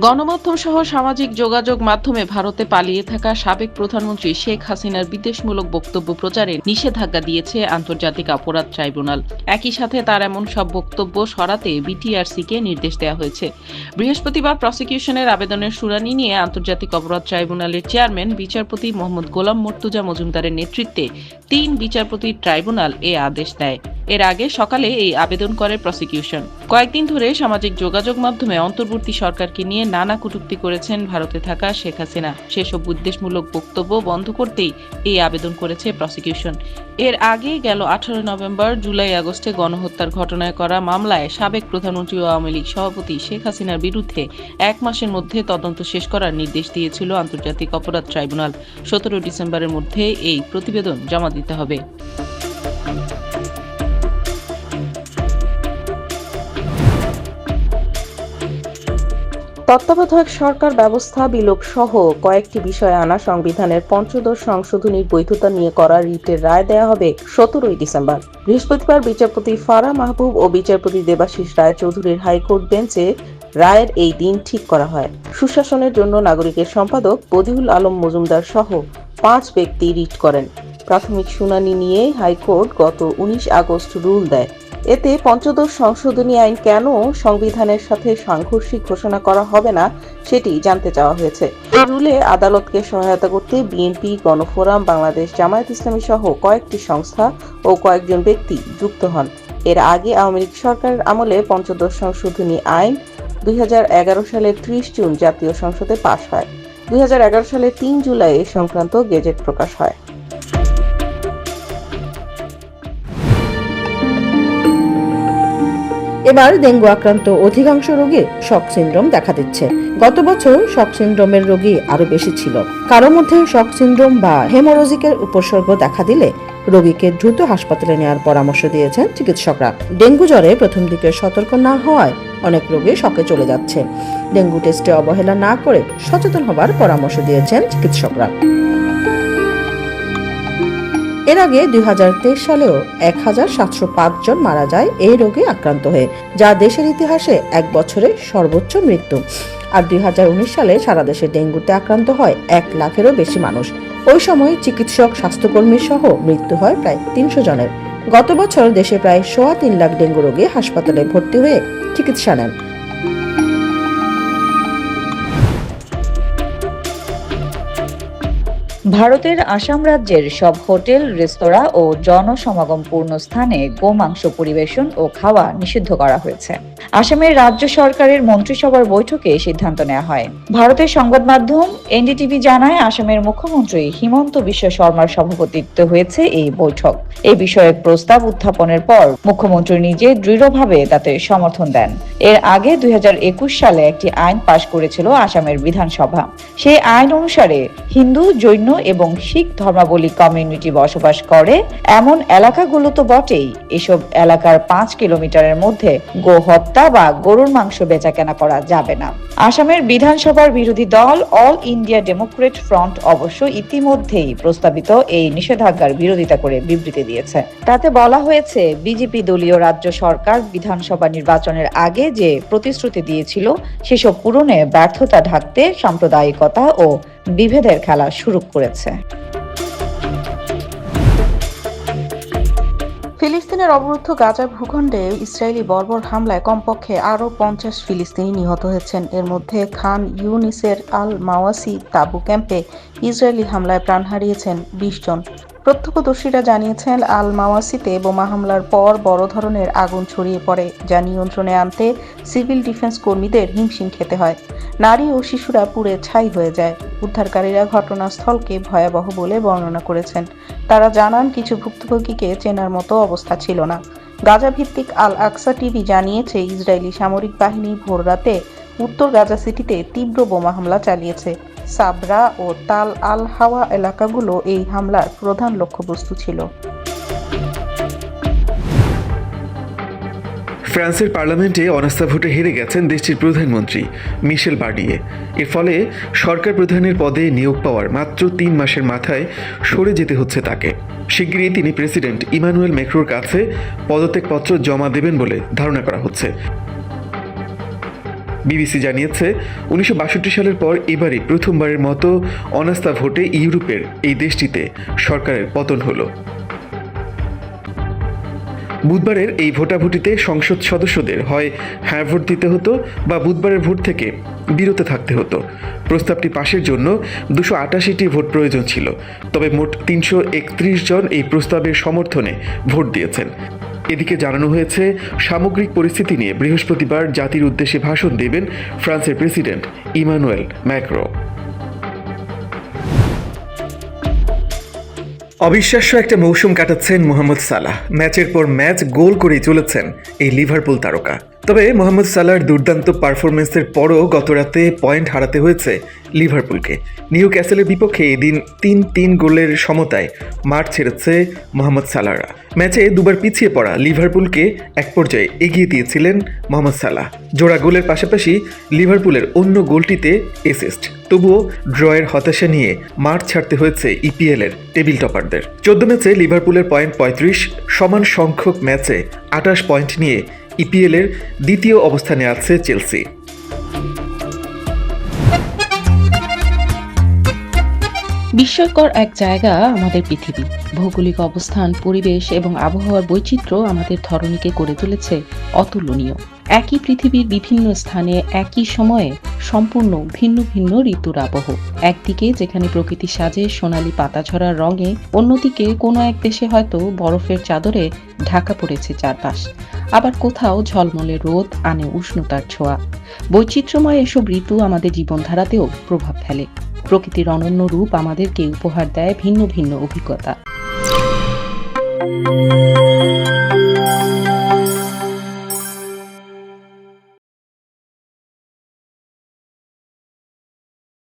গণমাধ্যম সহ সামাজিক যোগাযোগ মাধ্যমে ভারতে পালিয়ে থাকা সাবেক প্রধানমন্ত্রী শেখ হাসিনার বিদ্বেষমূলক বক্তব্য প্রচারে নিষেধাজ্ঞা দিয়েছে আন্তর্জাতিক অপরাধ ট্রাইব্যুনাল। একই সাথে তার এমন সব বক্তব্য সরাতে বিটিআরসিকে নির্দেশ দেওয়া হয়েছে। বৃহস্পতিবার প্রসিকিউশনের আবেদনের শুনানি নিয়ে আন্তর্জাতিক অপরাধ ট্রাইব্যুনালের চেয়ারম্যান বিচারপতি মোহাম্মদ গোলাম মর্তুজা মজুমদারের নেতৃত্বে ৩ বিচারপতির ট্রাইব্যুনাল এ আদেশ দেয়। এর আগে সকালে এই আবেদন করে প্রসিকিউশন। কয়েকদিন ধরে সামাজিক যোগাযোগ মাধ্যমে অন্তর্বর্তী সরকারকে নিয়ে নানা কটূক্তি করেছেন ভারতে থাকা শেখ হাসিনা। সেসব বিদ্বেষমূলক বক্তব্য বন্ধ করতেই এই আবেদন করেছে প্রসিকিউশন। এর আগে গেল 18 নভেম্বর, জুলাই, আগস্টে গণহত্যার ঘটনায় করা মামলায় সাবেক প্রধানমন্ত্রী ও আওয়ামী লীগ সভাপতি শেখ হাসিনার বিরুদ্ধে 1 মাসের মধ্যে তদন্ত শেষ করার নির্দেশ দিয়েছিল আন্তর্জাতিক অপরাধ ট্রাইব্যুনাল। 17 ডিসেম্বরের মধ্যে এই প্রতিবেদন জমা দিতে হবে। তত্ত্বাবধায়ক সরকার ব্যবস্থা বিলোপ সহ কয়েকটি বিষয়ে আনা সংবিধানের পঞ্চদশ সংশোধনীর বৈধতা নিয়ে করা রিটের রায় দেয়া হবে 17 ডিসেম্বর। বৃহস্পতিবার বিচারপতি ফারাহ মাহবুব ও বিচারপতি দেবাশিস রায়চৌধুরীর হাইকোর্ট বেঞ্চে রায়ের এই দিন ঠিক করা হয়। সুশাসনের জন্য নাগরিকের সম্পাদক বদিউল আলম মজুমদার সহ 5 ব্যক্তি রিট করেন। প্রাথমিক শুনানি নিয়ে হাইকোর্ট গত 19 আগস্ট রুল দেয়। এতে পঞ্চদশ সংশোধনী আইন কেন সংবিধানের সাথে সাংঘর্ষিক ঘোষণা করা হবে না সেটি জানতে চাওয়া হয়েছে। এই রুলে আদালতকে সহায়তা করতে বিএনপি, গণফোরাম, বাংলাদেশ জামায়াত ইসলামী সহ কয়েকটি সংস্থা ও কয়েকজন ব্যক্তি যুক্ত হন। এর আগে আওয়ামী লীগ সরকারের আমলে পঞ্চদশ সংশোধনী আইন 2011 সালের 30 জুন জাতীয় সংসদে পাশ হয়। 2011 সালের 3 জুলাই এ সংক্রান্ত গেজেট প্রকাশ হয়। এবার ডেঙ্গু আক্রান্ত অধিকাংশ রোগী শক সিন্ড্রোম দেখা দিচ্ছে। গত বছর শক সিন্ড্রোমের রোগী আরো বেশি ছিল। কারো মধ্যে শক সিন্ড্রোম বা হেমোরোজিকের উপসর্গ দেখা দিলে রোগীকে দ্রুত হাসপাতালে নেওয়ার পরামর্শ দিয়েছেন চিকিৎসকরা। ডেঙ্গু জ্বরে প্রথম দিকে সতর্ক না হওয়ায় অনেক রোগী শকে চলে যাচ্ছে। ডেঙ্গু টেস্টে অবহেলা না করে সচেতন হবার পরামর্শ দিয়েছেন চিকিৎসকরা। এর আগে 2023 সালেও 1705 জন মারা যায় এই রোগে আক্রান্ত হয়ে, যা দেশের ইতিহাসে এক বছরে সর্বোচ্চ মৃত্যু। আর 2019 সালে সারা দেশে ডেঙ্গুতে আক্রান্ত হয় 1 লাখেরও বেশি মানুষ। ওই সময় চিকিৎসক, স্বাস্থ্যকর্মী সহ মৃত্যু হয় প্রায় 300 জনের। গত বছর দেশে প্রায় 3.25 লাখ ডেঙ্গু রোগী হাসপাতালে ভর্তি হয়ে চিকিৎসা নেন। ভারতের আসাম রাজ্যের সব হোটেল, রেস্তোরাঁ ও জনসমাগমপূর্ণ স্থানে গোমাংস পরিবেশন ও খাওয়া নিষিদ্ধ করা হয়েছে। আসামের রাজ্য সরকারের মন্ত্রিসভার বৈঠকে সিদ্ধান্ত নেওয়া হয়। ভারতের সংবাদ মাধ্যম এনডিটিভি জানায়, আসামের মুখ্যমন্ত্রী হিমন্ত বিশ্ব শর্মার সভাপতিত্বে হয়েছে এই বৈঠক। এই বিষয়ে প্রস্তাব উত্থাপনের পর মুখ্যমন্ত্রী নিজে দৃঢ়ভাবে তাতে সমর্থন দেন। এর আগে 2021 সালে একটি আইন পাশ করেছিল আসামের বিধানসভা। সেই আইন অনুসারে হিন্দু, জৈন এবং শিখ ধর্মাবলম্বী কমিউনিটি বসবাস করে এমন এলাকাগুলো তো বটেই, এসব এলাকার 5 কিলোমিটারের মধ্যে গো হত্যা বা গরুর মাংস বেচাকেনা করা যাবে না। আসামের বিধানসভার বিরোধী দল অল ইন্ডিয়া ডেমোক্রেট ফ্রন্ট অবশ্য ইতিমধ্যেই প্রস্তাবিত এই নিষেধাজ্ঞার বিরোধিতা করে বিবৃতি দিয়েছে। তাতে বলা হয়েছে, বিজেপি দলীয় রাজ্য সরকার বিধানসভা নির্বাচনের আগে যে প্রতিশ্রুতি দিয়েছিল সেসব পূরণে ব্যর্থতা ঢাকতে সাম্প্রদায়িকতা ও বিভেদের খেলা শুরু করেছে। ফিলিস্তিনের অবরুদ্ধ গাজা ভূখণ্ডে ইসরায়েলি বর্বর হামলায় কমপক্ষে আরও 50 ফিলিস্তিনি নিহত হয়েছেন। এর মধ্যে খান ইউনিসের আল মাওয়াসি তাবু ক্যাম্পে ইসরায়েলি হামলায় প্রাণ হারিয়েছেন 20 জন। প্রত্যক্ষদর্শীরা জানিয়েছেন, আল মাওয়াসিতে বোমা হামলার পর বড় ধরনের আগুন ছড়িয়ে পড়ে, যা নিয়ন্ত্রণে আনতে সিভিল ডিফেন্স কর্মীদের হিমশিম খেতে হয়। নারী ও শিশুরা পুড়ে ছাই হয়ে যায়। উদ্ধারকারীরা ঘটনাস্থলকে ভয়াবহ বলে বর্ণনা করেছেন। তারা জানান, কিছু ভুক্তভোগীকে চেনার মতো অবস্থা ছিল না। গাজা ভিত্তিক আল আকসা টিভি জানিয়েছে, ইসরায়েলি সামরিক বাহিনী ভোররাতে উত্তর গাজা সিটিতে তীব্র বোমা হামলা চালিয়েছে। সাবরা ও তাল আল হাওয়া এলাকাগুলো এই হামলার প্রধান লক্ষ্যবস্তু ছিল। ফ্রান্সের পার্লামেন্টে অনাস্থা ভোটে হেরে গেছেন দেশটির প্রধানমন্ত্রী মিশেল বার্নিয়ে। এর ফলে সরকার প্রধানের পদে নিয়োগ পাওয়ার মাত্র 3 মাসের মাথায় সরে যেতে হচ্ছে তাকে। শিগগিরই তিনি প্রেসিডেন্ট ইমানুয়েল ম্যাক্রোর কাছে পদত্যাগপত্র জমা দেবেন বলে ধারণা করা হচ্ছে। বিবিসি জানিয়েছে 1962 সালের পর এবারই প্রথমবারের মতো অনাস্থা ভোটে ইউরোপের এই দেশটিতে সরকারের পতন হলো। বুধবারের এই ভোটাভুটিতে সংসদ সদস্যদের হয় হ্যাঁ ভোট দিতে হতো বা বুধবারের ভোট থেকে বিরত থাকতে হতো। প্রস্তাবটি পাশের জন্য 288টি ভোট প্রয়োজন ছিল, তবে মোট 331 জন এই প্রস্তাবের সমর্থনে ভোট দিয়েছেন। এদিকে জানানো হয়েছে, সামগ্রিক পরিস্থিতি নিয়ে বৃহস্পতিবার জাতির উদ্দেশ্যে ভাষণ দেবেন ফ্রান্সের প্রেসিডেন্ট ইমানুয়েল ম্যাক্রো। অবিশ্বাস্য একটা মৌসুম কাটাচ্ছেন মোহাম্মদ সালাহ। ম্যাচের পর ম্যাচ গোল করেই চলেছেন এই লিভারপুল তারকা। তবে মোহাম্মদ সালাহর দুর্দান্ত পারফরমেন্সের পরও গতরাতে পয়েন্ট হারাতে হয়েছে লিভারপুলকে। নিউক্যাসলের বিপক্ষে এদিন 3-3 গোলের সমতায় মাঠ ছেড়েছে মোহাম্মদ সালাহরা। ম্যাচে দুবার পিছিয়ে পড়া লিভারপুলকে এক পর্যায়ে এগিয়ে দিয়েছিলেন মোহাম্মদ সালাহ। জোড়া গোলের পাশাপাশি লিভারপুলের অন্য গোলটিতে অ্যাসিস্ট। তবুও ড্রয়ের হতাশা নিয়ে মাঠ ছাড়তে হয়েছে ইপিএল এর টেবিল টপারদের। 14 ম্যাচে লিভারপুলের পয়েন্ট 35, সমান সংখ্যক ম্যাচে 28 পয়েন্ট নিয়ে ইপিএল এর দ্বিতীয় অবস্থানে আছে চেলসি। বিস্ময়কর এক জায়গা আমাদের পৃথিবী। ভৌগোলিক অবস্থান, পরিবেশ এবং আবহাওয়ার বৈচিত্র্য আমাদের ধরনীকে করে তুলেছে অতুলনীয়। একই পৃথিবীর বিভিন্ন স্থানে একই সময়ে সম্পূর্ণ ভিন্ন ভিন্ন ঋতুর আবহ। একদিকে যেখানে প্রকৃতি সাজে সোনালী পাতাঝরার রঙে, অন্যদিকে কোনো এক দেশে হয়তো বরফের চাদরে ঢাকা পড়েছে চারপাশ। আবার কোথাও ঝলমলে রোদ আনে উষ্ণতার ছোঁয়া। বৈচিত্র্যময় এসব ঋতু আমাদের জীবনধারাতেও প্রভাব ফেলে। প্রকৃতির অনন্য রূপ আমাদেরকে উপহার দেয় ভিন্ন ভিন্ন অভিজ্ঞতা।